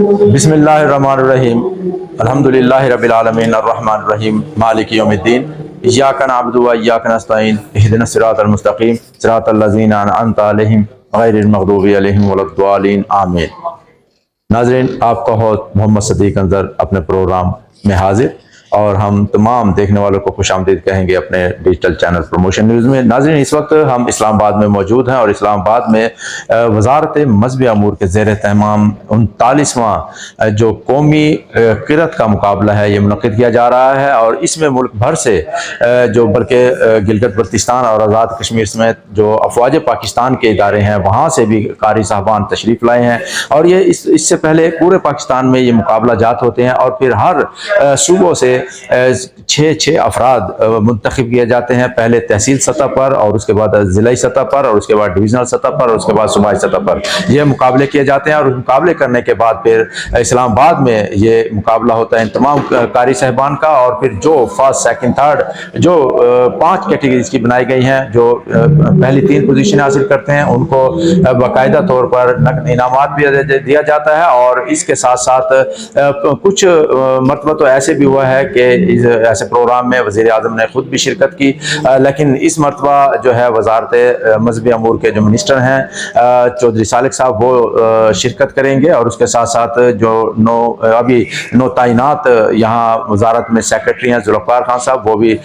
بسم اللہ الرحمن الرحیم الحمدللہ رب العالمین الرحمن الرحیم مالک یوم الدین ایاک نعبد و ایاک نستعین اہدنا الصراط المستقیم صراط الذین انعمت علیہم غیر المغضوب علیہم ولا الضالین آمین۔ ناظرین، آپ کا ہوسٹ محمد صدیق انظر اپنے پروگرام میں حاضر، اور ہم تمام دیکھنے والوں کو خوش آمدید کہیں گے اپنے ڈیجیٹل چینل پروموشن نیوز میں۔ ناظرین، اس وقت ہم اسلام آباد میں موجود ہیں، اور اسلام آباد میں وزارت مذہبی امور کے زیر اہتمام 39واں جو قومی قرت کا مقابلہ ہے یہ منعقد کیا جا رہا ہے، اور اس میں ملک بھر سے جو بلکہ گلگت بلتستان اور آزاد کشمیر سمیت جو افواج پاکستان کے ادارے ہیں وہاں سے بھی قاری صاحبان تشریف لائے ہیں، اور یہ اس سے پہلے پورے پاکستان میں یہ مقابلہ جات ہوتے ہیں، اور پھر ہر صوبوں سے 6 افراد منتخب کیے جاتے ہیں، پہلے تحصیل سطح پر، اور اس کے بعد ضلعی سطح پر، اور اس کے بعد ڈویژنل سطح پر، اور اس کے بعد صوبائی سطح پر یہ مقابلے کیے جاتے ہیں۔ اور مقابلے کرنے کے بعد پھر اسلام آباد میں یہ مقابلہ ہوتا ہے ان تمام قاری صاحبان کا، اور پھر جو فرسٹ سیکنڈ تھرڈ جو 5 کیٹیگریز کی بنائی گئی ہیں، جو پہلی 3 پوزیشن حاصل کرتے ہیں ان کو باقاعدہ طور پر نقد انعامات بھی دیا جاتا ہے، اور اس کے ساتھ ساتھ کچھ مرتبہ تو ایسے بھی ہوا ہے کہ ایسے پروگرام میں وزیر اعظم نے خود بھی شرکت کی، لیکن اس مرتبہ جو ہے وزارت مذہبی امور کے جو منسٹر ہیں چودھری سالک صاحب وہ شرکت کریں گے، اور اس کے ساتھ ساتھ جو ابھی نو تعینات یہاں وزارت میں سیکرٹری ہیں ذوالفقار خان صاحب، وہ بھی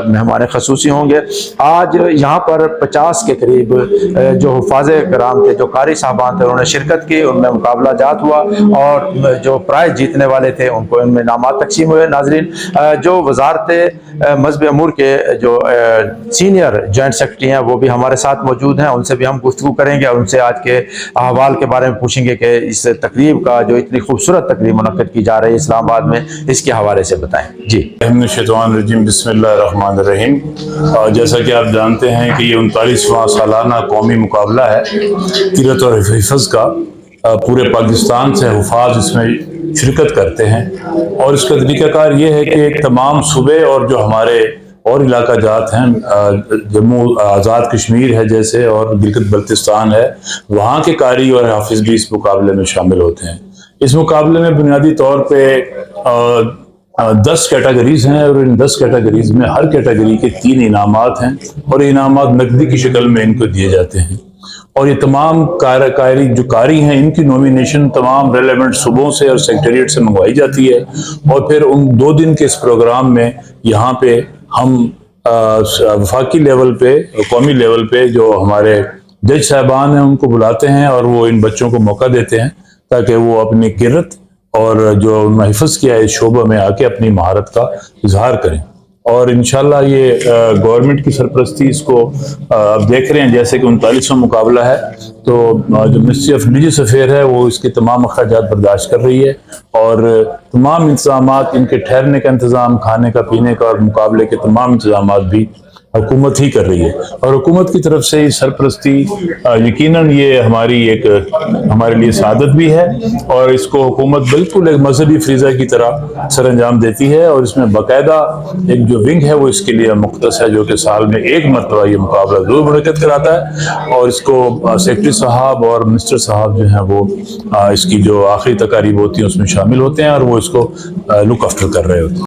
مہمان خصوصی ہوں گے۔ آج یہاں پر 50 کے قریب جو حفاظ کرام تھے، جو قاری صاحبان تھے، انہوں نے شرکت کی، ان میں مقابلہ جات ہوا، اور جو پرائز جیتنے والے تھے ان کو ان میں انعامات تقسیم ہوئے۔ ناظرین، جو وزارت مذہبی امور کے جو سینئر جوائنٹ سیکرٹری ہیں وہ بھی ہمارے ساتھ موجود ہیں، ان سے بھی ہم گفتگو کریں گے، اور ان سے آج کے احوال کے بارے میں پوچھیں گے کہ اس تقریب کا جو اتنی خوبصورت تقریب منعقد کی جا رہی ہے اسلام آباد میں، اس کے حوالے سے بتائیں۔ جی من الشیطان الرجیم، بسم اللہ الرحمن الرحیم۔ جیسا کہ آپ جانتے ہیں کہ یہ 39واں سالانہ قومی مقابلہ ہے قرت اور حفظ کا۔ پورے پاکستان سے حفاظ اس میں شرکت کرتے ہیں، اور اس کا طریقہ کار یہ ہے کہ تمام صوبے اور جو ہمارے اور علاقہ جات ہیں، جموں آزاد کشمیر ہے جیسے، اور گلگت بلتستان ہے، وہاں کے قاری اور حافظ بھی اس مقابلے میں شامل ہوتے ہیں۔ اس مقابلے میں بنیادی طور پہ 10 کیٹیگریز ہیں، اور ان 10 کیٹیگریز میں ہر کیٹیگری کے 3 انعامات ہیں، اور یہ انعامات نقدی کی شکل میں ان کو دیے جاتے ہیں۔ اور یہ تمام قاری ہیں، ان کی نومینیشن تمام ریلیونٹ صوبوں سے اور سیکریٹریٹ سے منگوائی جاتی ہے، اور پھر ان 2 دن کے اس پروگرام میں یہاں پہ ہم وفاقی لیول پہ، قومی لیول پہ جو ہمارے جج صاحبان ہیں ان کو بلاتے ہیں، اور وہ ان بچوں کو موقع دیتے ہیں تاکہ وہ اپنی قرت اور جو انہوں نے حفظ کیا ہے اس شعبہ میں آ کے اپنی مہارت کا اظہار کریں۔ اور انشاءاللہ یہ گورنمنٹ کی سرپرستی اس کو اب دیکھ رہے ہیں، جیسے کہ 39واں مقابلہ ہے تو جو منسٹری آف ریلیجیس افیئر ہے وہ اس کے تمام اخراجات برداشت کر رہی ہے، اور تمام انتظامات، ان کے ٹھہرنے کا انتظام، کھانے کا، پینے کا، اور مقابلے کے تمام انتظامات بھی حکومت ہی کر رہی ہے۔ اور حکومت کی طرف سے سرپرستی یقیناً یہ ہمارے لیے سعادت بھی ہے، اور اس کو حکومت بالکل ایک مذہبی فریضہ کی طرح سر انجام دیتی ہے، اور اس میں باقاعدہ ایک جو ونگ ہے وہ اس کے لیے مختص ہے، جو کہ سال میں 1 مرتبہ یہ مقابلہ ضرور منعقد کراتا ہے، اور اس کو سیکرٹری صاحب اور منسٹر صاحب جو ہیں وہ اس کی جو آخری تقاریب ہوتی ہیں اس میں شامل ہوتے ہیں، اور وہ اس کو لک آفٹر کر رہے ہوتے ہیں۔